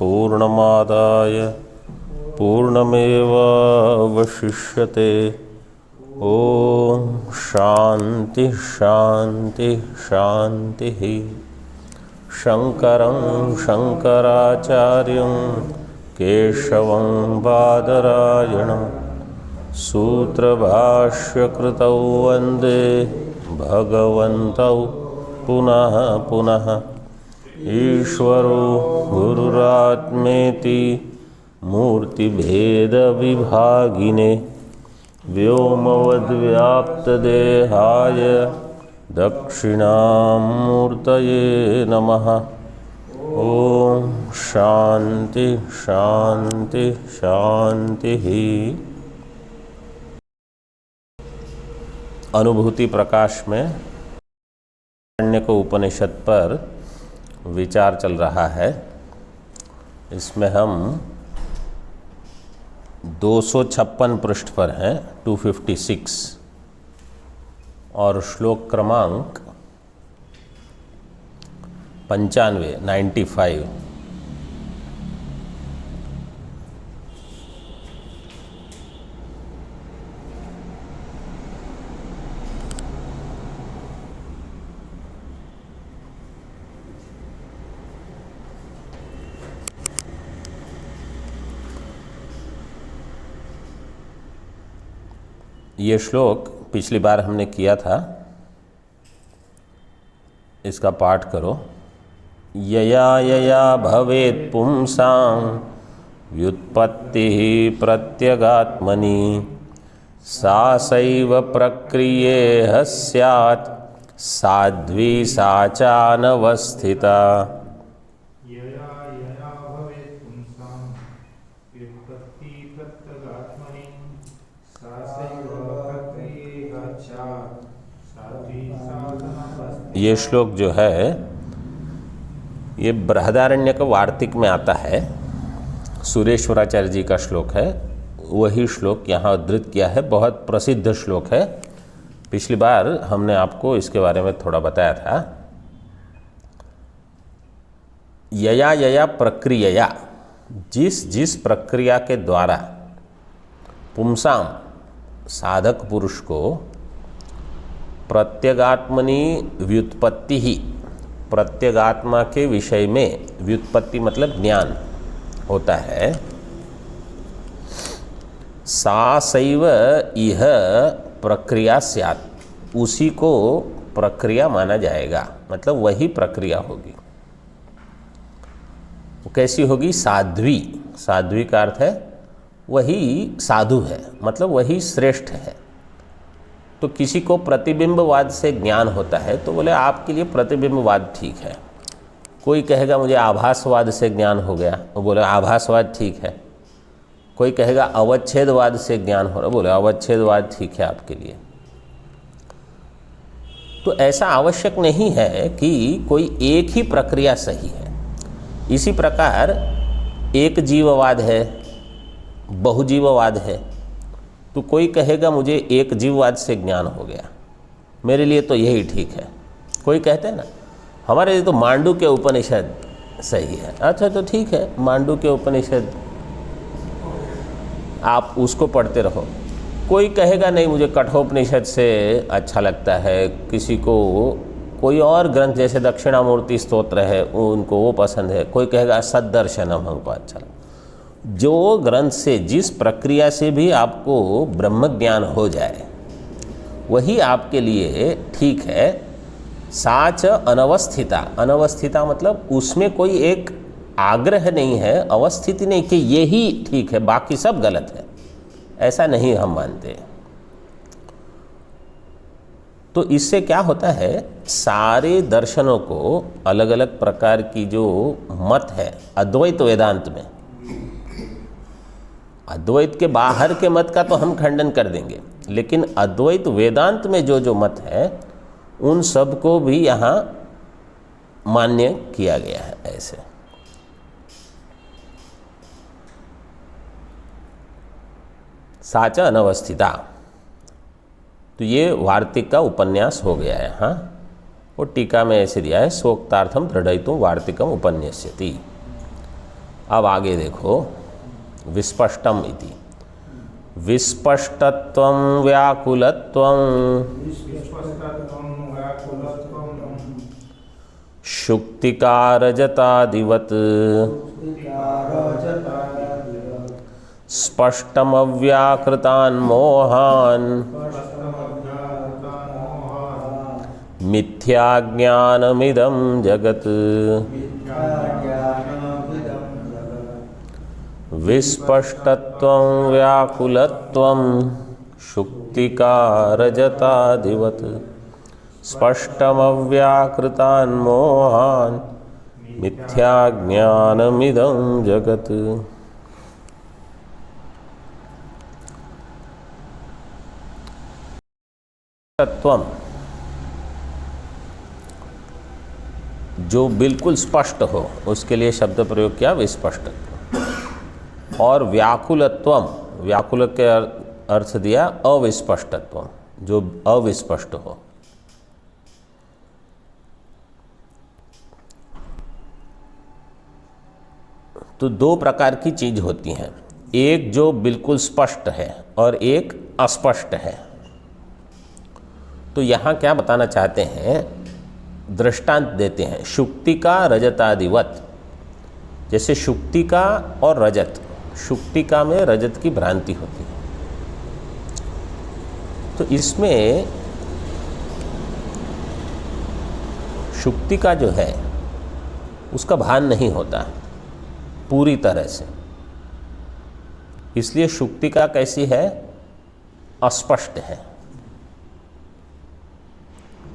पूर्णमादाय पूर्णमेवावशिष्यते। ओम शांति शांति शांति। शंकरं शंकराचार्यं केशवं बादरायणं सूत्रभाष्यकृतौ वन्दे भगवन्तौ पुनः पुनः। ईश्वरो गुरुरात्मेति मूर्तिभेदविभागिने व्योमवद्व्याप्तदेहाय दक्षिणामूर्तये नमः। ओम शांति शांति शांति। अनुभूति प्रकाश में आरण्यक उपनिषद पर विचार चल रहा है। इसमें हम 256 पृष्ठ पर हैं, 256, और श्लोक क्रमांक 95। ये श्लोक पिछली बार हमने किया था, इसका पाठ करो। यया यया भवेत् पुंसां व्युत्पत्तिः प्रत्यगात्मनि सा सैव प्रक्रियेह स्यात् साध्वी सा चानवस्थिता। ये श्लोक जो है ये बृहदारण्यक वार्तिक में आता है, सुरेश्वराचार्य जी का श्लोक है। वही श्लोक यहाँ उद्धृत किया है, बहुत प्रसिद्ध श्लोक है। पिछली बार हमने आपको इसके बारे में थोड़ा बताया था। यया यया प्रक्रिया, जिस जिस प्रक्रिया के द्वारा पुंसाम साधक पुरुष को प्रत्यगात्मनि व्युत्पत्ति ही, प्रत्यगात्मा के विषय में व्युत्पत्ति मतलब ज्ञान होता है, सा सैव इह प्रक्रिया स्यात्, उसी को प्रक्रिया माना जाएगा, मतलब वही प्रक्रिया होगी। वो कैसी होगी? साध्वी। साध्वी का अर्थ है वही साधु है, मतलब वही श्रेष्ठ है। तो किसी को प्रतिबिंबवाद से ज्ञान होता है तो बोले आपके लिए प्रतिबिंबवाद ठीक है। कोई कहेगा मुझे आभासवाद से ज्ञान हो गया, वो बोले आभासवाद ठीक है। कोई कहेगा अवच्छेदवाद से ज्ञान हो रहा, बोले अवच्छेदवाद ठीक है आपके लिए। तो ऐसा आवश्यक नहीं है कि कोई एक ही प्रक्रिया सही है। इसी प्रकार एक जीववाद है, बहुजीववाद है। तो कोई कहेगा मुझे एक जीववाद से ज्ञान हो गया, मेरे लिए तो यही ठीक है। कोई कहते हैं ना हमारे लिए तो मांडू के उपनिषद सही है। अच्छा तो ठीक है, मांडू के उपनिषद आप उसको पढ़ते रहो। कोई कहेगा नहीं मुझे कठोपनिषद से अच्छा लगता है। किसी को कोई और ग्रंथ जैसे दक्षिणामूर्ति स्तोत्र है उनको वो पसंद है। कोई कहेगा सद्दर्शनम हमको अच्छा लगता है। जो ग्रंथ से जिस प्रक्रिया से भी आपको ब्रह्म ज्ञान हो जाए वही आपके लिए ठीक है। साच अनवस्थिता, अनवस्थिता मतलब उसमें कोई एक आग्रह नहीं है, अवस्थिति नहीं कि यही ठीक है बाकी सब गलत है, ऐसा नहीं हम मानते। तो इससे क्या होता है, सारे दर्शनों को अलग अलग प्रकार की जो मत है अद्वैत वेदांत में, अद्वैत के बाहर के मत का तो हम खंडन कर देंगे, लेकिन अद्वैत वेदांत में जो जो मत है उन सब को भी यहाँ मान्य किया गया है। ऐसे साचा अनवस्थिता, तो ये वार्तिक का उपन्यास हो गया है। हाँ, वो टीका में ऐसे दिया है, सोक्तार्थम दृढ़यितुम वार्तिकम उपन्यस्यति। अब आगे देखो, विस्पष्टम इति, विस्पष्टत्वं व्याकुलत्वं शुक्तिकारजतादिवत् स्पष्टमव्याकृतान् मोहान् मिथ्याज्ञानमिदं जगत्। विस्पष्टत्वं व्याकुलत्वं शुक्तिकारजतादिवत् स्पष्टमव्याकृतान् मोहान् मिथ्याज्ञानमिदं जगत्। तत्वम, जो बिल्कुल स्पष्ट हो उसके लिए शब्द प्रयोग किया विस्पष्टत्व। और व्याकुलत्वम, व्याकुल के अर्थ दिया अविस्पष्टत्वम, जो अविस्पष्ट हो। तो दो प्रकार की चीज होती हैं, एक जो बिल्कुल स्पष्ट है और एक अस्पष्ट है। तो यहाँ क्या बताना चाहते हैं, दृष्टांत देते हैं, शुक्तिका रजतादिवत। जैसे शुक्तिका और रजत, शुक्तिका में रजत की भ्रांति होती है, तो इसमें शुक्तिका जो है उसका भान नहीं होता पूरी तरह से, इसलिए शुक्तिका कैसी है, अस्पष्ट है।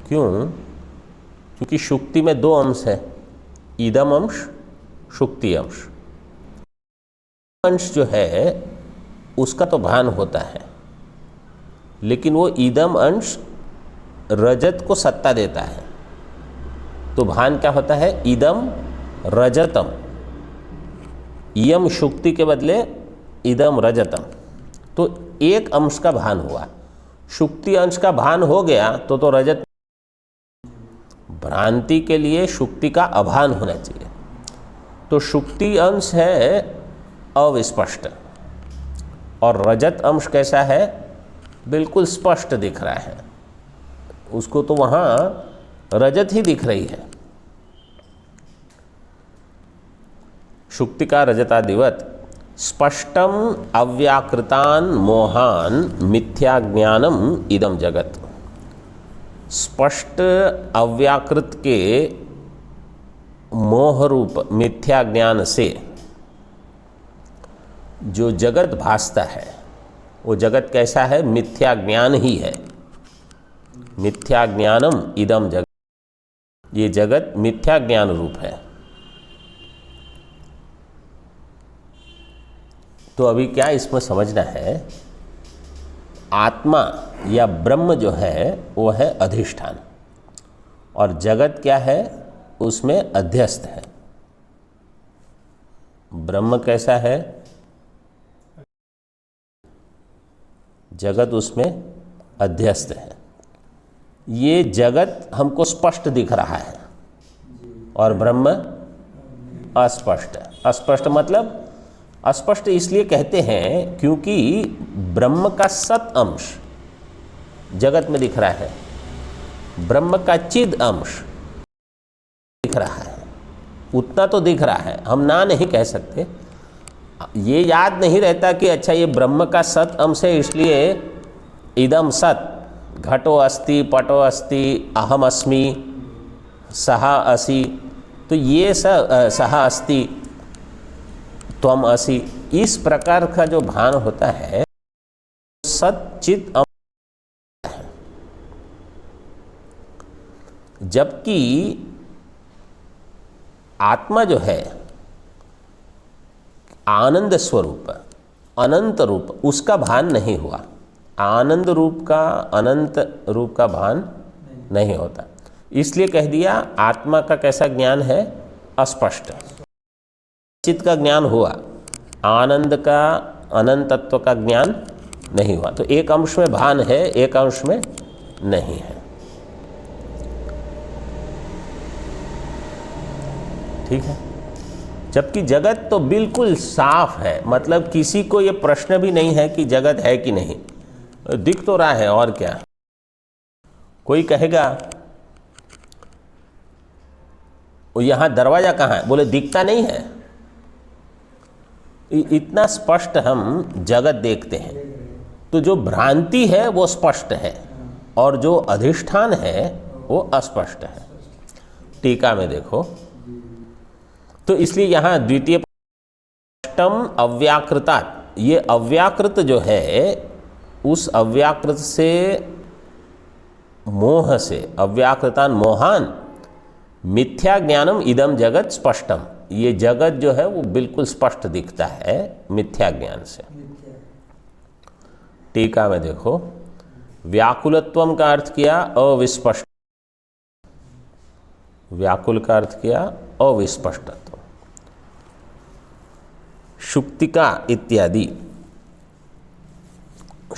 क्यों? क्योंकि शुक्ति में दो अंश है, इदम अंश, शुक्ति अंश। अंश जो है उसका तो भान होता है, लेकिन वो इदम अंश रजत को सत्ता देता है। तो भान क्या होता है, इदम रजतम, इयम शुक्ति के बदले इदम रजतम। तो एक अंश का भान हुआ, शुक्ति अंश का भान हो गया तो रजत। भ्रांति के लिए शुक्ति का अभान होना चाहिए। तो शुक्ति अंश है अविस्पष्ट और रजत अंश कैसा है, बिल्कुल स्पष्ट दिख रहा है, उसको तो वहाँ रजत ही दिख रही है। शुक्तिका रजतादिवत स्पष्टम अव्याकृतान् मोहान् मिथ्याज्ञानम इदम जगत। स्पष्ट अव्याकृत के मोह रूप मिथ्या ज्ञान से जो जगत भासता है, वो जगत कैसा है, मिथ्या ज्ञान ही है। मिथ्या ज्ञानम इदम जगत, ये जगत मिथ्या ज्ञान रूप है। तो अभी क्या इसमें समझना है, आत्मा या ब्रह्म जो है वो है अधिष्ठान, और जगत क्या है, उसमें अध्यस्त है। ब्रह्म कैसा है, जगत उसमें अध्यस्त है। ये जगत हमको स्पष्ट दिख रहा है और ब्रह्म अस्पष्ट है। अस्पष्ट मतलब, अस्पष्ट इसलिए कहते हैं क्योंकि ब्रह्म का सत अंश जगत में दिख रहा है, ब्रह्म का चिद अंश दिख रहा है, उतना तो दिख रहा है, हम ना नहीं कह सकते। ये याद नहीं रहता कि अच्छा ये ब्रह्म का सत अंश है इसलिए इदम सत, घटो अस्ति, पटो अस्ति, अहम अस्मि, सहा असि, तो ये सहा अस्ति, त्वम असि, इस प्रकार का जो भान होता है सच्चित है। जबकि आत्मा जो है आनंद स्वरूप, अनंत रूप, उसका भान नहीं हुआ। आनंद रूप का, अनंत रूप का भान नहीं होता, इसलिए कह दिया आत्मा का कैसा ज्ञान है, अस्पष्ट। चित्त का ज्ञान हुआ, आनंद का, अनंत तत्व का ज्ञान नहीं हुआ। तो एक अंश में भान है, एक अंश में नहीं है। ठीक है, जबकि जगत तो बिल्कुल साफ है, मतलब किसी को ये प्रश्न भी नहीं है कि जगत है कि नहीं, दिख तो रहा है और क्या। कोई कहेगा यहां दरवाजा कहाँ है, बोले दिखता नहीं है। इतना स्पष्ट हम जगत देखते हैं। तो जो भ्रांति है वो स्पष्ट है और जो अधिष्ठान है वो अस्पष्ट है। टीका में देखो, तो इसलिए यहां द्वितीय स्पष्टम अव्याकृतात्, ये अव्याकृत जो है उस अव्याकृत से मोह से, अव्याकृतान मोहान मिथ्या ज्ञानम इदम जगत स्पष्टम, ये जगत जो है वो बिल्कुल स्पष्ट दिखता है मिथ्या ज्ञान से। टीका में देखो, व्याकुलत्वम का अर्थ किया अविस्पष्ट, व्याकुल का अर्थ किया अविस्पष्टत्व। शुक्तिका इत्यादि,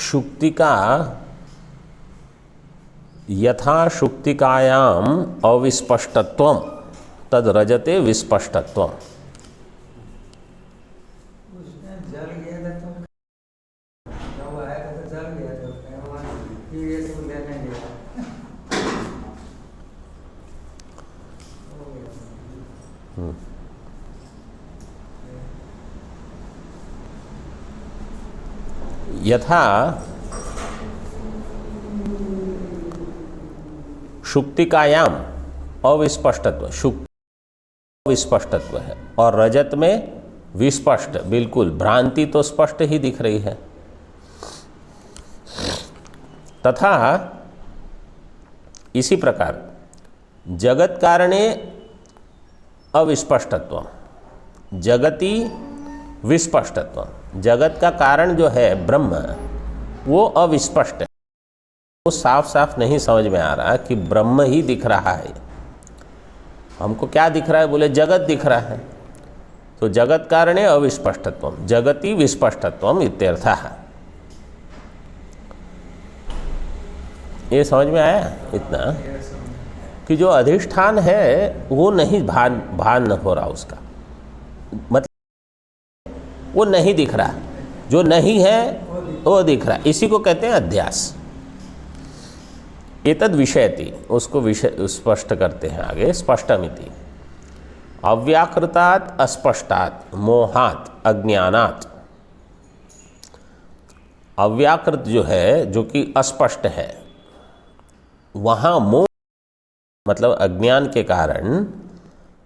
शुक्तिका यथा शुक्तिकायाम अविस्पष्टत्वम तद रजते विस्पष्टत्वम। उसमें जल गया था तो जब आया था तो जल गया था, फिर ये इसको लेने गया हो गया। यथा शुक्तिकायाम अविस्पष्टत्व, शुक्ति विस्पष्टत्व है और रजत में विस्पष्ट, बिल्कुल भ्रांति तो स्पष्ट ही दिख रही है। तथा इसी प्रकार जगत कारणे अविस्पष्टत्व, जगति विस्पष्टत्व, जगत का कारण जो है ब्रह्म वो अविस्पष्ट है, वो साफ साफ नहीं समझ में आ रहा कि ब्रह्म ही दिख रहा है। हमको क्या दिख रहा है, बोले जगत दिख रहा है। तो जगत कारणे अविस्पष्टत्वम जगति विस्पष्टत्वम इत्यर्थः। ये समझ में आया इतना कि जो अधिष्ठान है वो नहीं भान हो रहा, उसका मतलब वो नहीं दिख रहा, जो नहीं है वो दिख रहा, इसी को कहते हैं अध्यास। एतद विषयति, उसको विषय स्पष्ट करते हैं आगे, स्पष्टमिति अव्याकृतात् अस्पष्टात् मोहात् अज्ञानात्। अव्याकृत जो है, जो कि अस्पष्ट है, वहाँ मोह मतलब अज्ञान के कारण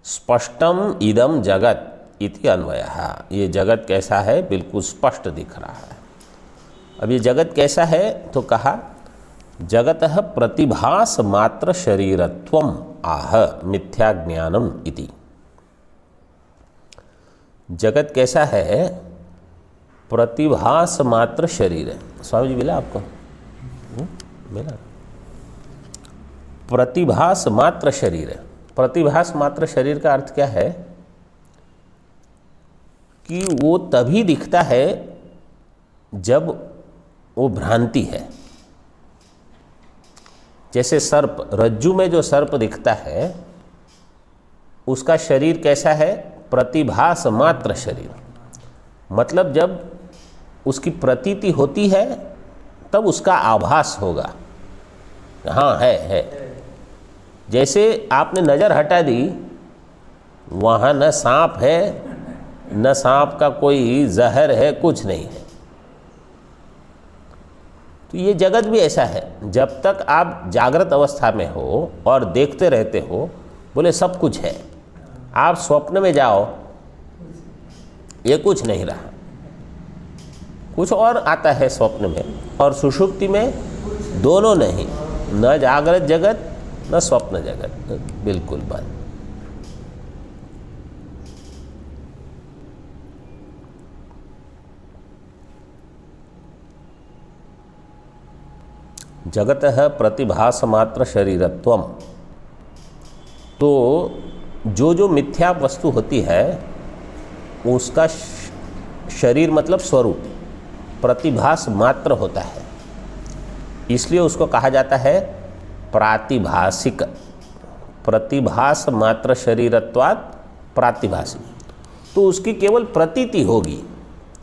स्पष्टम इदम जगत इति अन्वयः, ये जगत कैसा है, बिल्कुल स्पष्ट दिख रहा है। अब ये जगत कैसा है, तो कहा जगतः प्रतिभास मात्र शरीरत्वम आह मिथ्या ज्ञानम इति। जगत कैसा है, प्रतिभास मात्र शरीर है। स्वामी जी मिला आपको? मिला। प्रतिभास मात्र शरीर है। प्रतिभास मात्र शरीर का अर्थ क्या है कि वो तभी दिखता है जब वो भ्रांति है। जैसे सर्प, रज्जु में जो सर्प दिखता है उसका शरीर कैसा है, प्रतिभास मात्र शरीर, मतलब जब उसकी प्रतीति होती है तब उसका आभास होगा, हाँ है। जैसे आपने नज़र हटा दी, वहाँ न सांप है न सांप का कोई जहर है, कुछ नहीं है। तो ये जगत भी ऐसा है, जब तक आप जागृत अवस्था में हो और देखते रहते हो, बोले सब कुछ है, आप स्वप्न में जाओ ये कुछ नहीं रहा, कुछ और आता है स्वप्न में, और सुषुप्ति में दोनों नहीं, न जागृत जगत न स्वप्न जगत, बिल्कुल बंद। जगतः प्रतिभास मात्र शरीरत्वम, तो जो मिथ्या वस्तु होती है उसका शरीर मतलब स्वरूप प्रतिभास मात्र होता है, इसलिए उसको कहा जाता है प्रातिभासिक। प्रतिभास मात्र शरीरत्वात् प्रातिभासिक। तो उसकी केवल प्रतीति होगी,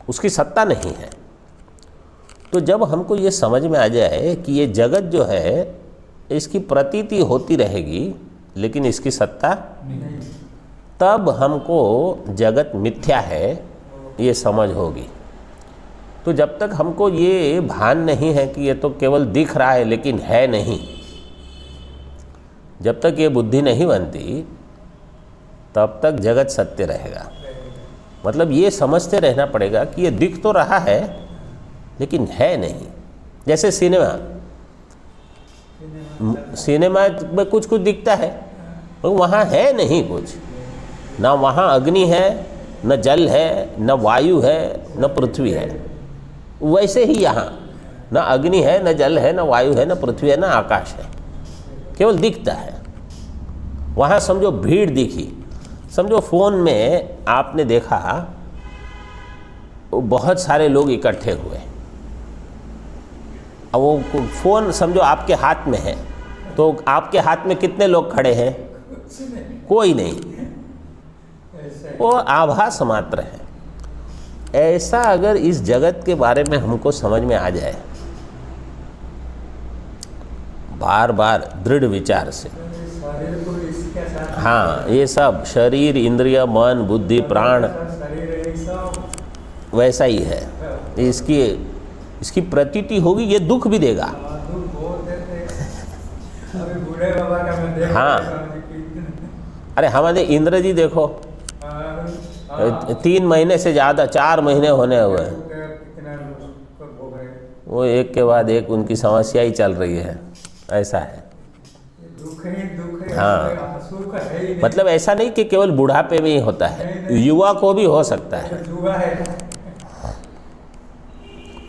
उसकी सत्ता नहीं है। तो जब हमको ये समझ में आ जाए कि ये जगत जो है इसकी प्रतीति होती रहेगी लेकिन इसकी सत्ता, तब हमको जगत मिथ्या है ये समझ होगी। तो जब तक हमको ये भान नहीं है कि ये तो केवल दिख रहा है लेकिन है नहीं, जब तक ये बुद्धि नहीं बनती तब तक जगत सत्य रहेगा। मतलब ये समझते रहना पड़ेगा कि ये दिख तो रहा है लेकिन है नहीं। जैसे सिनेमा में कुछ कुछ दिखता है, तो वहाँ है नहीं कुछ, ना वहाँ अग्नि है, न जल है, न वायु है, न पृथ्वी है। वैसे ही यहाँ न अग्नि है, न जल है, न वायु है, न पृथ्वी है, न आकाश है, केवल दिखता है। वहाँ समझो भीड़ दिखी, समझो फ़ोन में आपने देखा बहुत सारे लोग इकट्ठे हुए, अब वो फ़ोन समझो आपके हाथ में है, तो आपके हाथ में कितने लोग खड़े हैं? कोई नहीं, वो आभास मात्र है। ऐसा अगर इस जगत के बारे में हमको समझ में आ जाए बार बार दृढ़ विचार से, हाँ, ये सब शरीर, इंद्रिय, मन, बुद्धि, प्राण वैसा ही है, इसकी प्रतीति होगी, ये दुख भी देगा। हाँ, अरे हमारे इंद्र जी देखो 3 महीने से ज़्यादा, 4 महीने होने हुए हैं, वो एक के बाद एक उनकी समस्या ही चल रही है। ऐसा है, हाँ, मतलब ऐसा नहीं कि केवल बुढ़ापे में ही होता है, युवा को भी हो सकता है।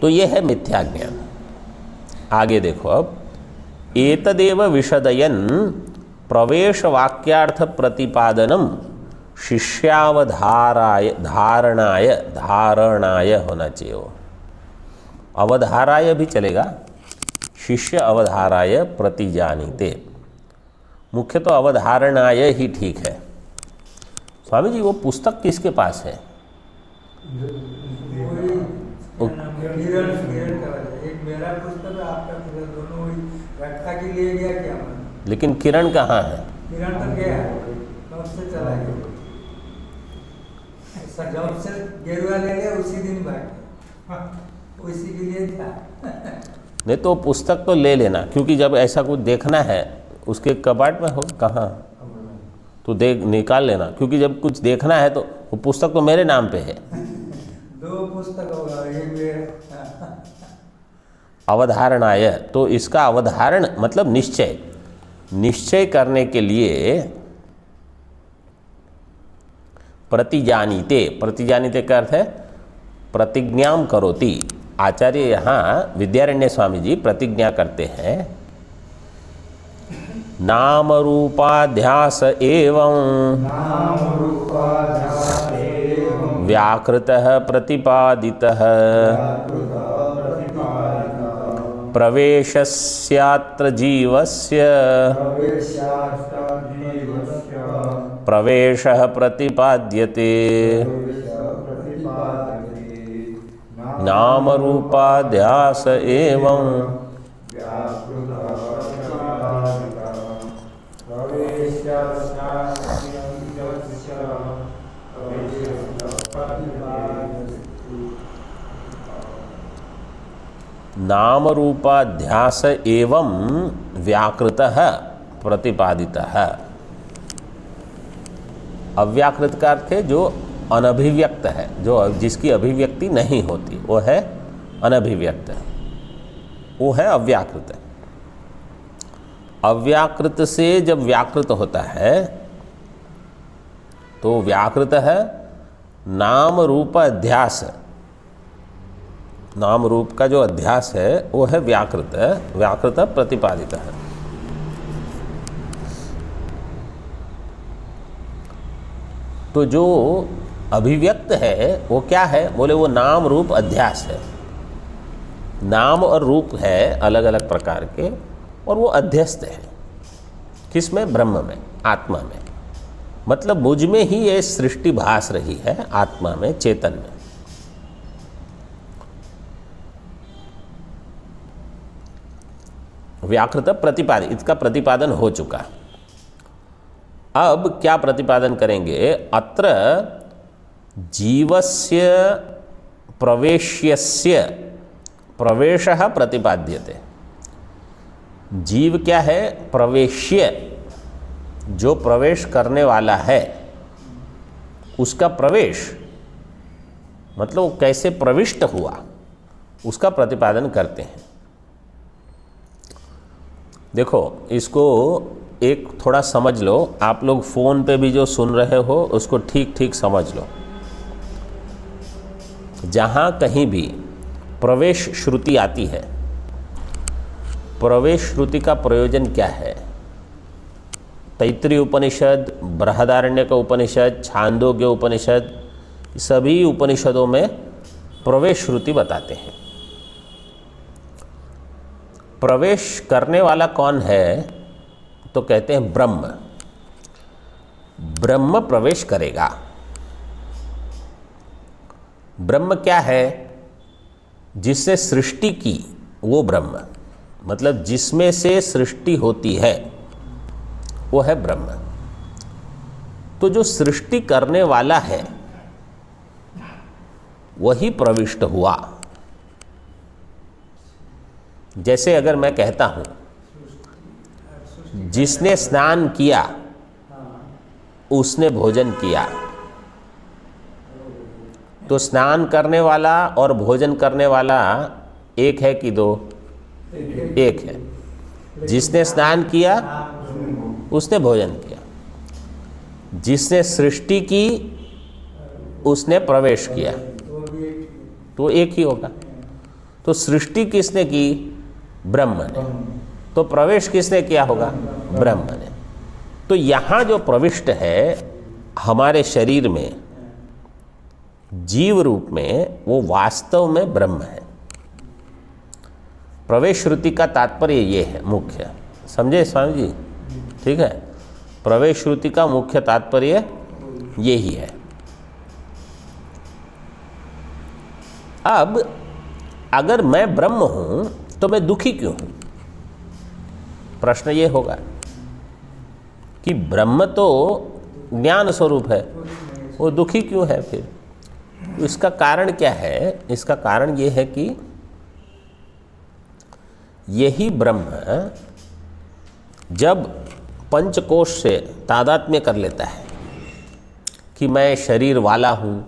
तो ये है मिथ्या ज्ञान। आगे देखो, अब एतदेव विशदयन प्रवेश वाक्यार्थ प्रतिपादनम शिष्यावधाराय धारणाय होना चाहिए। अवधाराय भी चलेगा, शिष्य अवधाराय प्रतिजानीते, मुख्य तो अवधारणाय ही ठीक है। स्वामी जी वो पुस्तक किसके पास है? एक मेरा पुस्तक है, आपका पुस्तक, दोनों रखा के लिए गया क्या? लेकिन किरण कहाँ है? किरण तो गया, कब से चला गया, जब से गेरुआ ले लिया उसी दिन बाकी, उसी के लिए था। नहीं तो पुस्तक तो ले लेना, क्योंकि जब ऐसा कुछ देखना है उसके कबाट में हो कहाँ तो देख निकाल लेना, क्योंकि जब कुछ देखना है तो वो पुस्तक तो मेरे नाम पे है। 2 पुस्तक होगा, एक मेरा। अवधारणाय, तो इसका अवधारण मतलब निश्चय करने के लिए प्रतिजानीते का अर्थ है प्रतिज्ञाम करोति। आचार्य यहाँ विद्यारण्य स्वामी जी प्रतिज्ञा करते हैं, नाम रूपाध्यास एवं व्याकृतः प्रतिपादितः प्रवेशस्यात्र जीवस्य प्रवेशः प्रतिपाद्यते। नाम रूपाध्यास एवं नाम रूपाध्यास एवं व्याकृतः प्रतिपादितः। अव्याकृत का अर्थ है जो अनभिव्यक्त है, जो जिसकी अभिव्यक्ति नहीं होती, वो है अनभिव्यक्त, वो है अव्याकृत। अव्याकृत से जब व्याकृत होता है तो व्याकृत है नाम रूप अध्यास, नाम रूप का जो अध्यास है वो है व्याकृत, व्याकृत प्रतिपादित है। तो जो अभिव्यक्त है वो क्या है? बोले वो नाम रूप अध्यास है। नाम और रूप है अलग अलग प्रकार के, और वो अध्यस्त है किसमें? ब्रह्म में, आत्मा में। मतलब मुझ में ही ये सृष्टि भास रही है, आत्मा में, चेतन में। व्याकृत प्रतिपादित, इसका प्रतिपादन हो चुका। अब क्या प्रतिपादन करेंगे? अत्र जीवस्य प्रवेश्यस्य प्रवेशः प्रतिपाद्यते। जीव क्या है? प्रवेश्य, जो प्रवेश करने वाला है, उसका प्रवेश मतलब वो कैसे प्रविष्ट हुआ, उसका प्रतिपादन करते हैं। देखो, इसको एक थोड़ा समझ लो। आप लोग फ़ोन पे भी जो सुन रहे हो उसको ठीक ठीक समझ लो। जहाँ कहीं भी प्रवेश श्रुति आती है, प्रवेश श्रुति का प्रयोजन क्या है? तैत्तिरीय उपनिषद, बृहदारण्यक उपनिषद, छांदोग्य उपनिषद, सभी उपनिषदों में प्रवेश श्रुति बताते हैं। प्रवेश करने वाला कौन है? तो कहते हैं ब्रह्म। ब्रह्म प्रवेश करेगा। ब्रह्म क्या है? जिससे सृष्टि की, वो ब्रह्म, मतलब जिसमें से सृष्टि होती है, वो है ब्रह्म। तो जो सृष्टि करने वाला है वही प्रविष्ट हुआ। जैसे अगर मैं कहता हूं, जिसने स्नान किया उसने भोजन किया, तो स्नान करने वाला और भोजन करने वाला एक है कि दो? एक है। जिसने स्नान किया उसने भोजन किया, जिसने सृष्टि की उसने प्रवेश किया, तो एक ही होगा। तो सृष्टि किसने की? ब्रह्म ने। तो प्रवेश किसने किया होगा? ब्रह्म ने। तो यहाँ जो प्रविष्ट है हमारे शरीर में जीव रूप में, वो वास्तव में ब्रह्म है। प्रवेश श्रुति का तात्पर्य ये है मुख्य, समझे स्वामी जी? ठीक है, प्रवेश श्रुति का मुख्य तात्पर्य यही है। अब अगर मैं ब्रह्म हूं तो मैं दुखी क्यों हूं? प्रश्न ये होगा कि ब्रह्म तो ज्ञान स्वरूप है, वो दुखी क्यों है फिर? इसका कारण क्या है? इसका कारण ये है कि यही ब्रह्म जब पंचकोश से तादात्म्य कर लेता है कि मैं शरीर वाला हूँ,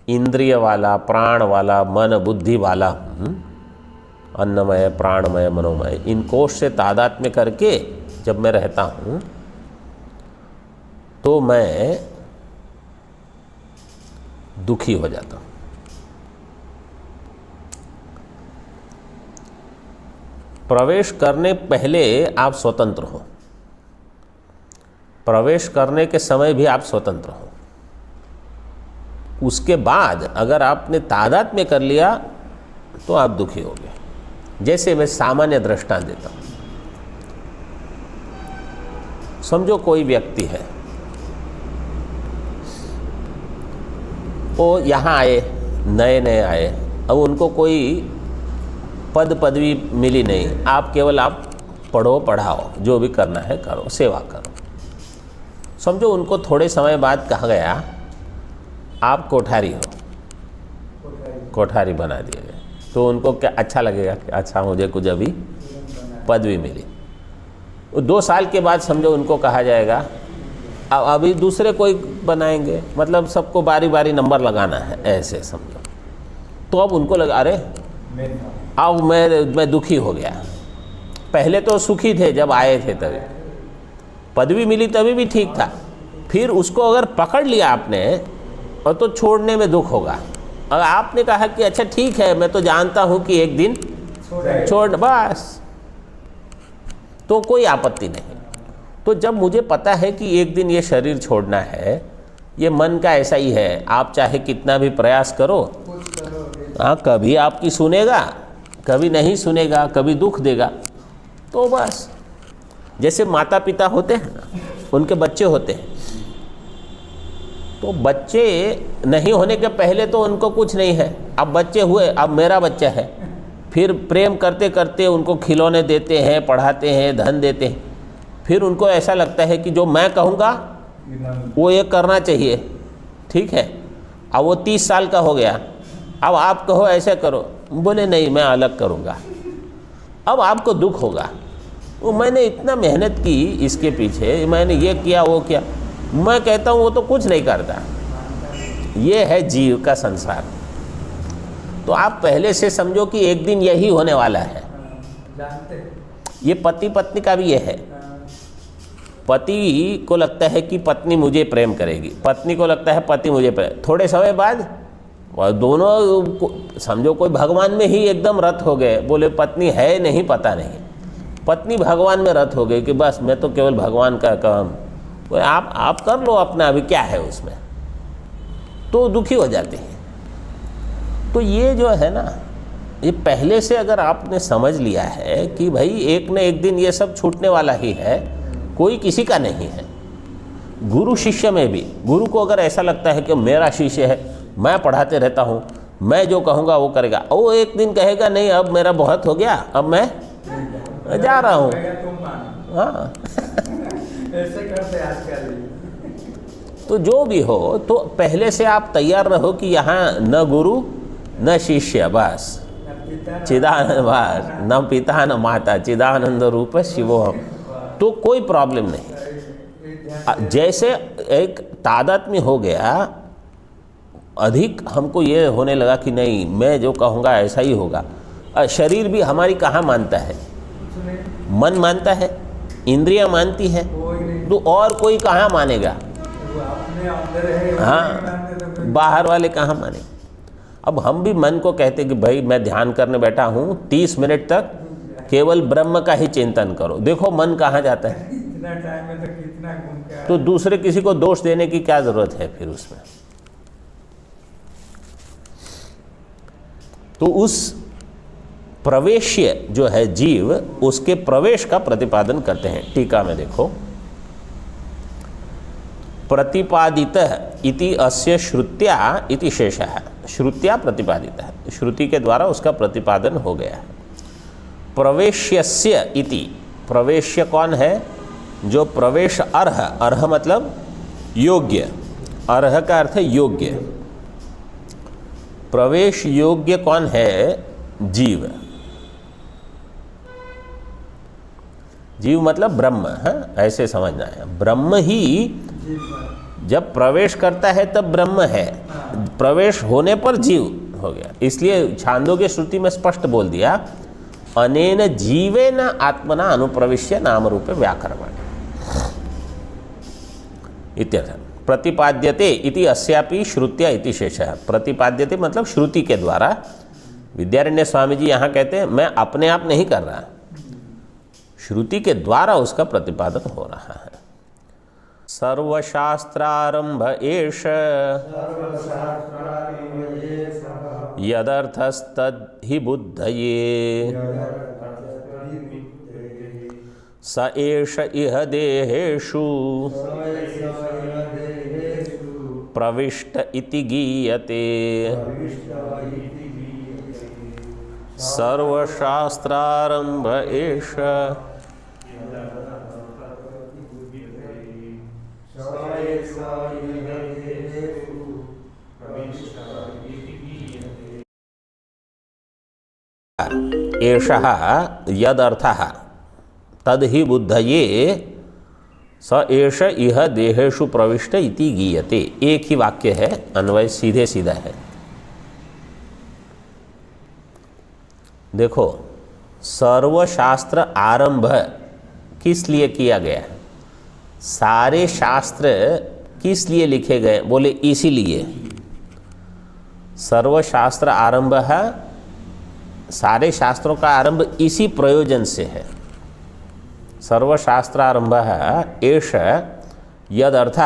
इंद्रिय वाला, प्राण वाला, मन बुद्धि वाला हूँ, अन्नमय, प्राणमय, मनोमय, इन कोश से तादात्म्य करके जब मैं रहता हूँ तो मैं दुखी हो जाता हूँ। प्रवेश करने पहले आप स्वतंत्र हो, प्रवेश करने के समय भी आप स्वतंत्र हो। उसके बाद अगर आपने तादात्म्य कर लिया तो आप दुखी हो गए। जैसे मैं सामान्य दृष्टांत देता हूँ। समझो कोई व्यक्ति है, वो यहाँ आए, नए नए आए, अब उनको कोई पद पदवी मिली नहीं, आप केवल आप पढ़ो, पढ़ाओ, जो भी करना है करो, सेवा करो। समझो उनको थोड़े समय बाद कहा गया आप कोठारी हो, कोठारी बना दिए गए, तो उनको क्या अच्छा लगेगा कि अच्छा मुझे कुछ अभी पदवी मिली। 2 साल के बाद समझो उनको कहा जाएगा अभी दूसरे कोई बनाएंगे, मतलब सबको बारी बारी नंबर लगाना है, ऐसे समझो। तो अब उनको लगा अरे अब मैं दुखी हो गया। पहले तो सुखी थे जब आए थे, तभी पदवी मिली तभी भी ठीक था, फिर उसको अगर पकड़ लिया आपने और तो छोड़ने में दुख होगा। अगर आपने कहा कि अच्छा ठीक है, मैं तो जानता हूँ कि एक दिन छोड़, बस, तो कोई आपत्ति नहीं। तो जब मुझे पता है कि एक दिन ये शरीर छोड़ना है, ये मन का ऐसा ही है, आप चाहे कितना भी प्रयास करो, हाँ, कभी आपकी सुनेगा, कभी नहीं सुनेगा, कभी दुख देगा, तो बस जैसे माता पिता होते हैं ना, उनके बच्चे होते हैं, तो बच्चे नहीं होने के पहले तो उनको कुछ नहीं है, अब बच्चे हुए, अब मेरा बच्चा है, फिर प्रेम करते करते उनको खिलौने देते हैं, पढ़ाते हैं, धन देते हैं, फिर उनको ऐसा लगता है कि जो मैं कहूँगा वो ये करना चाहिए, ठीक है। अब वो 30 साल का हो गया, अब आप कहो ऐसे करो, बोले नहीं मैं अलग करूँगा, अब आपको दुख होगा, वो मैंने इतना मेहनत की इसके पीछे, मैंने ये किया वो किया, मैं कहता हूँ वो तो कुछ नहीं करता। ये है जीव का संसार। तो आप पहले से समझो कि एक दिन यही होने वाला है। जानते ये पति पत्नी का भी ये है। पति को लगता है कि पत्नी मुझे प्रेम करेगी, पत्नी को लगता है पति मुझे प्रेम, थोड़े समय बाद दोनों समझो कोई भगवान में ही एकदम रत हो गए, बोले पत्नी है नहीं पता नहीं, पत्नी भगवान में रत हो गई कि बस मैं तो केवल भगवान का काम, आप कर लो अपना, अभी क्या है उसमें, तो दुखी हो जाते हैं। तो ये जो है ना, ये पहले से अगर आपने समझ लिया है कि भाई एक न एक दिन ये सब छूटने वाला ही है, कोई किसी का नहीं है। गुरु शिष्य में भी, गुरु को अगर ऐसा लगता है कि मेरा शिष्य है, मैं पढ़ाते रहता हूँ, मैं जो कहूँगा वो करेगा, वो एक दिन कहेगा नहीं अब मेरा बहुत हो गया, अब मैं जा रहा हूँ। हाँ ऐसे करते आजकल। तो जो भी हो, तो पहले से आप तैयार रहो कि यहाँ न गुरु न शिष्य, बस चिदानंद, बस न पिता न माता, चिदानंद रूप शिवोहम, तो कोई प्रॉब्लम नहीं। जैसे एक तादात्म्य हो गया, अधिक हमको ये होने लगा कि नहीं मैं जो कहूँगा ऐसा ही होगा। शरीर भी हमारी कहाँ मानता है, मन मानता है, इंद्रियां मानती है, तो और कोई कहाँ मानेगा। हाँ, बाहर वाले कहाँ माने। अब हम भी मन को कहते कि भाई मैं ध्यान करने बैठा हूँ, 30 मिनट तक केवल ब्रह्म का ही चिंतन करो, देखो मन कहाँ जाता है। इतना टाइम में तो कितना घूम के तो दूसरे किसी को दोष देने की क्या जरूरत है फिर उसमें। तो उस प्रवेश्य जो है जीव, उसके प्रवेश का प्रतिपादन करते हैं। टीका में देखो, प्रतिपादितः इति अस्य श्रुत्या इति शेषः, श्रुत्या प्रतिपादितः, श्रुति के द्वारा उसका प्रतिपादन हो गया है। प्रवेश्यस्य इति, प्रवेश्य कौन है, जो प्रवेश अर्ह, अर्ह मतलब योग्य, अर्ह का अर्थ है योग्य, प्रवेश योग्य कौन है, जीव। जीव मतलब ब्रह्म, हाँ ऐसे समझना है। ब्रह्म ही जब प्रवेश करता है तब ब्रह्म है, प्रवेश होने पर जीव हो गया। इसलिए छांदोग्य श्रुति में स्पष्ट बोल दिया, अनेन जीवेन आत्मना अनुप्रविश्य नाम रूपे व्याकरण इत्यर्थ। प्रतिपाद्यते इति अस्यापि श्रुत्या इति शेषः। प्रतिपाद्यते मतलब श्रुति के द्वारा। विद्यारण्य स्वामी जी यहाँ कहते हैं मैं अपने आप नहीं कर रहा, श्रुति के द्वारा उसका प्रतिपादन हो रहा है। सर्वशास्त्रारंभ एष यदर्थस्तद्धि बुद्धये स एष इह देहेषु प्रविष्ट इति गीयते। सर्वशास्त्रारंभ एष एषः यदर्थः तद्हि बुद्धये स एष इह देहेषु प्रविष्ट इति गीयते। एक ही वाक्य है, अन्वय सीधे सीधा है। देखो, सर्वशास्त्र आरंभ किस लिए किया गया है, सारे शास्त्र किस लिए लिखे गए, बोले इसीलिए। सर्वशास्त्र आरंभ है, सारे शास्त्रों का आरंभ इसी प्रयोजन से है। सर्वशास्त्र आरंभ है एष यद अर्थ,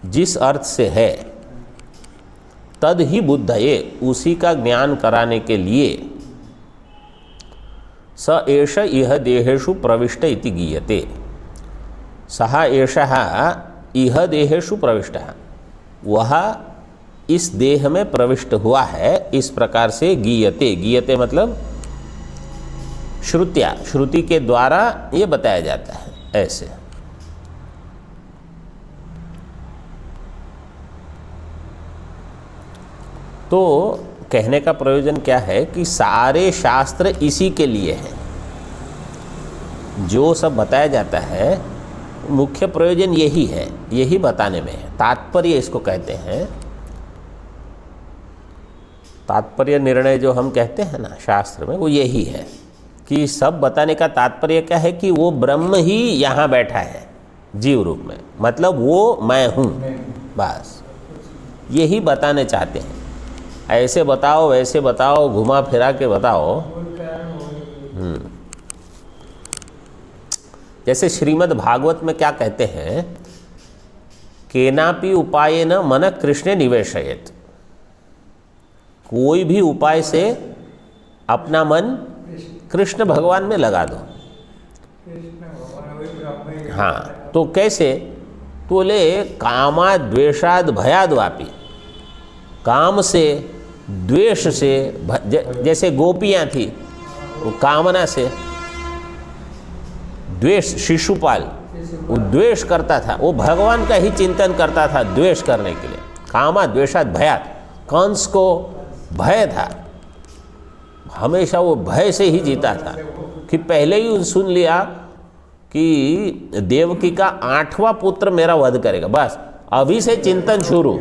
जिस अर्थ से है, तद ही बुद्धये, उसी का ज्ञान कराने के लिए, स एष इह देहेषु प्रविष्ट इति गीयते। सः एषः इह देहेषु प्रविष्टः, वह इस देह में प्रविष्ट हुआ है, इस प्रकार से गीयते। गीयते मतलब श्रुत्या, श्रुति के द्वारा ये बताया जाता है ऐसे। तो कहने का प्रयोजन क्या है कि सारे शास्त्र इसी के लिए हैं। जो सब बताया जाता है मुख्य प्रयोजन यही है, यही बताने में है। तात्पर्य इसको कहते हैं। तात्पर्य निर्णय जो हम कहते हैं ना शास्त्र में, वो यही है कि सब बताने का तात्पर्य क्या है कि वो ब्रह्म ही यहाँ बैठा है जीव रूप में, मतलब वो मैं हूँ, बस यही बताने चाहते हैं। ऐसे बताओ वैसे बताओ, घुमा फिरा के बताओ। जैसे श्रीमद् भागवत में क्या कहते हैं, केनापि उपायेन मन कृष्णे निवेशयेत्। कोई भी उपाय से अपना मन कृष्ण भगवान में लगा दो। हाँ, तो कैसे? तो बोले कामाद द्वेषाद भयाद वापी, काम से द्वेष से, जैसे गोपियाँ थी वो कामना से, द्वेष, शिशुपाल वो द्वेष करता था, वो भगवान का ही चिंतन करता था द्वेष करने के लिए। कामा द्वेषाद भयाद, कंस को भय था, हमेशा वो भय से ही जीता था कि पहले ही सुन लिया कि देवकी का 8वां पुत्र मेरा वध करेगा, बस अभी से चिंतन शुरू।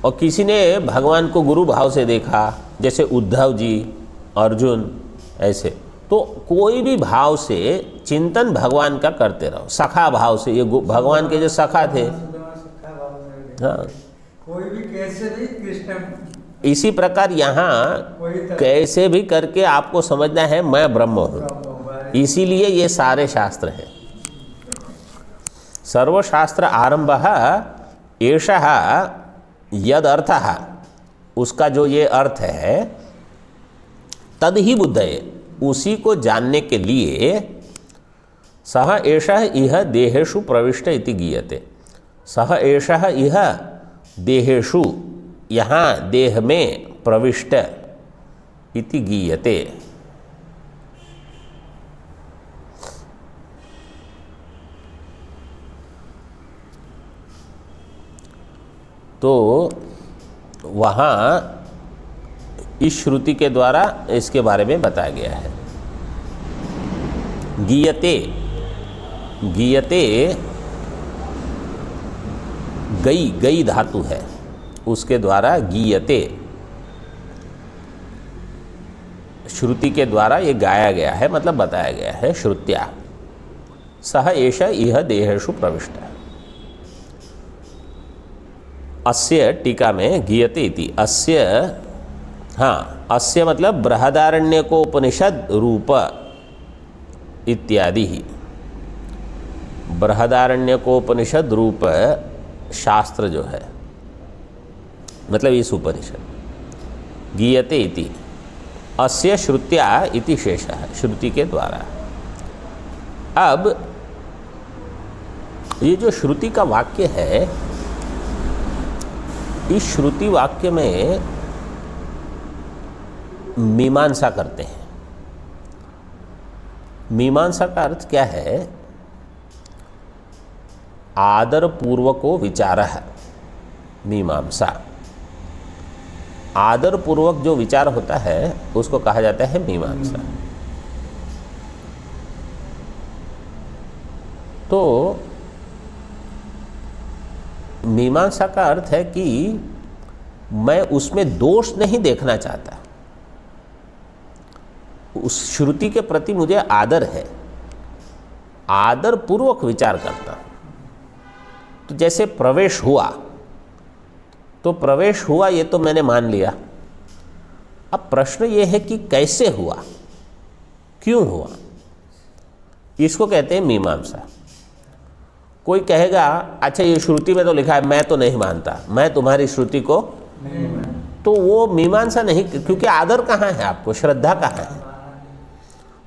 और किसी ने भगवान को गुरु भाव से देखा, जैसे उद्धव जी, अर्जुन, ऐसे। तो कोई भी भाव से चिंतन भगवान का करते रहो, सखा भाव से। ये भगवान के जो सखा थे, हाँ, कोई भी कैसे भी कृष्ण। इसी प्रकार यहाँ कैसे भी करके आपको समझना है मैं ब्रह्म हूँ। इसीलिए ये सारे शास्त्र हैं। सर्वशास्त्र आरंभः एषः यद अर्थः, उसका जो ये अर्थ है, तद ही बुद्धये, उसी को जानने के लिए सह एषः इह देहेषु प्रविष्ट इति गीयते। सह एषः इह देहेषु, यहाँ देह में, प्रविष्ट इति गीयते। तो वहाँ इस श्रुति के द्वारा इसके बारे में बताया गया है। गीयते, गीयते गई, गई धातु है, उसके द्वारा गीयते, श्रुति के द्वारा ये गाया गया है, मतलब बताया गया है। श्रुत्या सह एष इह देहेषु प्रविष्ट। अस्य टीका में गीयते इति, अस्य, हाँ, अस्य मतलब बृहदारण्यकोपनिषद रूप इत्यादि ही। बृहदारण्यकोपनिषद रूप शास्त्र जो है, मतलब इस उपनिषद। गीयते इति अस्य श्रुत्या इति शेषः, श्रुति के द्वारा। अब ये जो श्रुति का वाक्य है, इस श्रुति वाक्य में मीमांसा करते हैं। मीमांसा का अर्थ क्या है? आदर पूर्वको विचारः मीमांसा। आदर पूर्वक जो विचार होता है उसको कहा जाता है मीमांसा। तो मीमांसा का अर्थ है कि मैं उसमें दोष नहीं देखना चाहता, उस श्रुति के प्रति मुझे आदर है, आदर पूर्वक विचार करता हूं। तो जैसे प्रवेश हुआ, तो प्रवेश हुआ ये तो मैंने मान लिया। अब प्रश्न ये है कि कैसे हुआ, क्यों हुआ, इसको कहते हैं मीमांसा। कोई कहेगा अच्छा ये श्रुति में तो लिखा है, मैं तो नहीं मानता, मैं तुम्हारी श्रुति को तो वो मीमांसा नहीं, क्योंकि आदर कहाँ है आपको, श्रद्धा कहाँ है।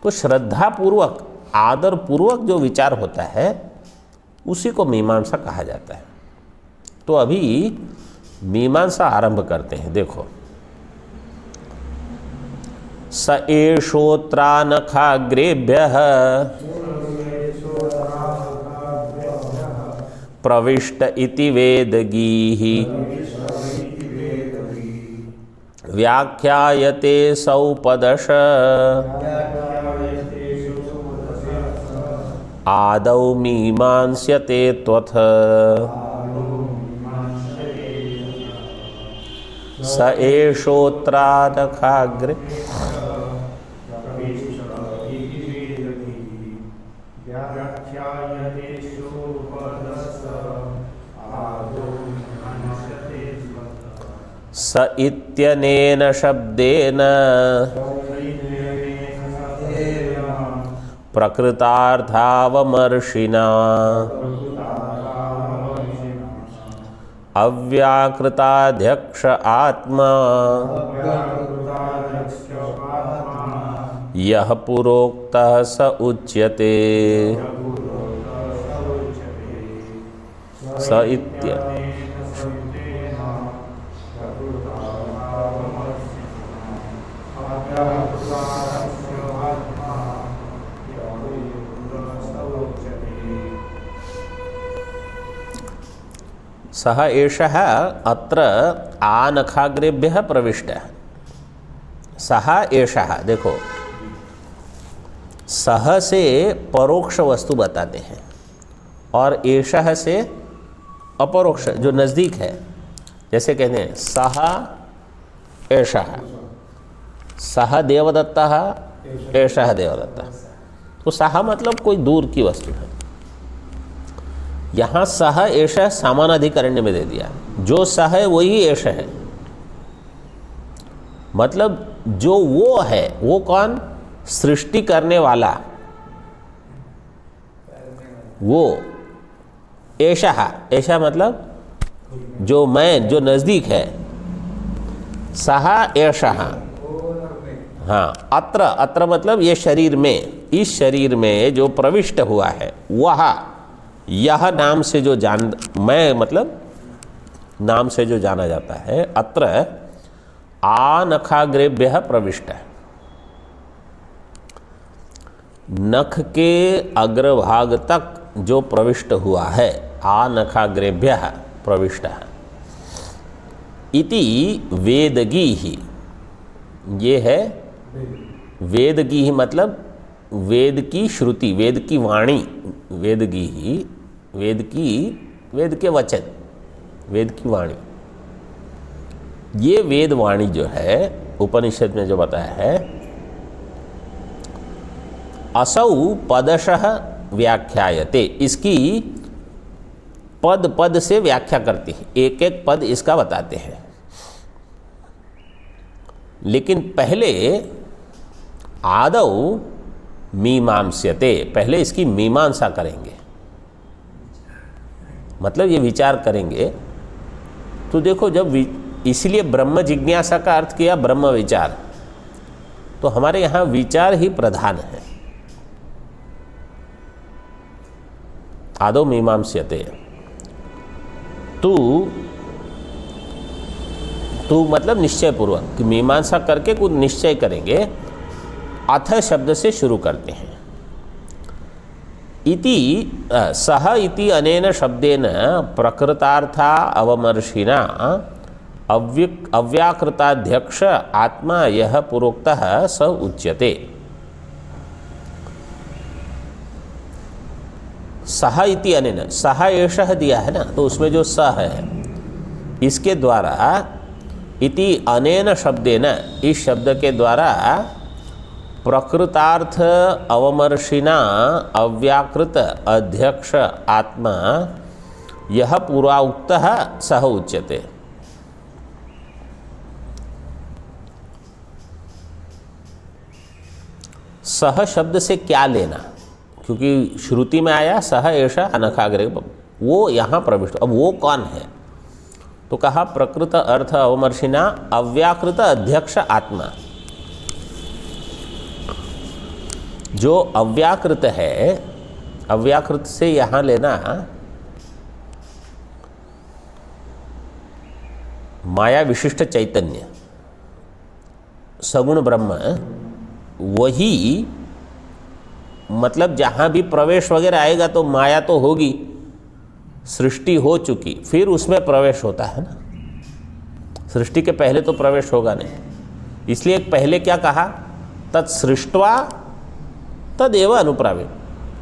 तो श्रद्धा पूर्वक आदर पूर्वक जो विचार होता है उसी को मीमांसा कहा जाता है। तो अभी मीमांसा आरंभ करते हैं। देखो, स एषोत्रानखाग्रेभ्यः प्रविष्ट इति वेदगीः व्याख्यायते सौपदश आदौ मीमांस्यते त्वथ स एषोत्रानखाग्रे स इत्यनेन शब्देन प्रकृतार्थावमर्शिना अव्याकृताध्यक्ष आत्मा यह पुरोक्तः स उच्यते। स इत्य सह एषः अत्र आनखाग्रेभ्यः प्रविष्टः। सह एषः, देखो सह से परोक्ष वस्तु बताते हैं और एषः से अपरोक्ष जो नज़दीक है। जैसे कहते हैं सह एषः, सह देवदत्तः एषः देवदत्तः। तो सह मतलब कोई दूर की वस्तु है। यहाँ सह एषः सामानाधिकरण्य में दे दिया, जो सह है वही एष है। मतलब जो वो है, वो कौन, सृष्टि करने वाला, वो एषः। एषः मतलब जो मैं, जो नज़दीक है। सह एषः, हाँ। अत्र, अत्र मतलब ये शरीर में, इस शरीर में जो प्रविष्ट हुआ है वह, यह नाम से जो जान, मैं मतलब नाम से जो जाना जाता है। अत्र आनखाग्रेभ्यः प्रविष्ट है। नख के अग्रभाग तक जो प्रविष्ट हुआ है, आनखाग्रेभ्यः प्रविष्ट है। इति वेदगीः, ये है वेदगीः मतलब वेद की श्रुति, वेद की वाणी। वेदगीः वेद की, वेद के वचन, वेद की वाणी। ये वेद वाणी जो है उपनिषद में जो बताया है, असौ पदशः व्याख्यायते, इसकी पद पद से व्याख्या करती है, एक एक पद इसका बताते हैं। लेकिन पहले आदौ मीमांस्यते, पहले इसकी मीमांसा करेंगे, मतलब ये विचार करेंगे। तो देखो, जब इसलिए ब्रह्म जिज्ञासा का अर्थ किया ब्रह्म विचार, तो हमारे यहाँ विचार ही प्रधान है। आदौ मीमांस्यते, तू मतलब निश्चय पूर्वक, कि मीमांसा करके कुछ निश्चय करेंगे। अथ शब्द से शुरू करते हैं। इति सह इति अनेन शब्देन प्रकृतार्था अवमर्शिना अव्याकृताध्यक्ष आत्मा यह पुरोक्तः स उच्यते। सह इति अनेन, सह एषः दिया है ना, तो उसमें जो सह है इसके द्वारा, इति अनेन शब्देन, इस शब्द के द्वारा प्रकृतार्थ अवमर्शिना अव्याकृत अध्यक्ष आत्मा यह पूर्वा उक्तः सह उच्यते। सह शब्द से क्या लेना, क्योंकि श्रुति में आया सह एषः अनखाग्रे, वो यहाँ प्रविष्ट। अब वो कौन है, तो कहा प्रकृत अर्थ अवमर्शिना अव्याकृत अध्यक्ष आत्मा। जो अव्याकृत है, अव्याकृत से यहाँ लेना माया विशिष्ट चैतन्य सगुण ब्रह्म, वही मतलब जहाँ भी प्रवेश वगैरह आएगा तो माया तो होगी, सृष्टि हो चुकी, फिर उसमें प्रवेश होता है ना। सृष्टि के पहले तो प्रवेश होगा नहीं, इसलिए पहले क्या कहा, तत्सृष्ट्वा तदेव अनुप्रावित।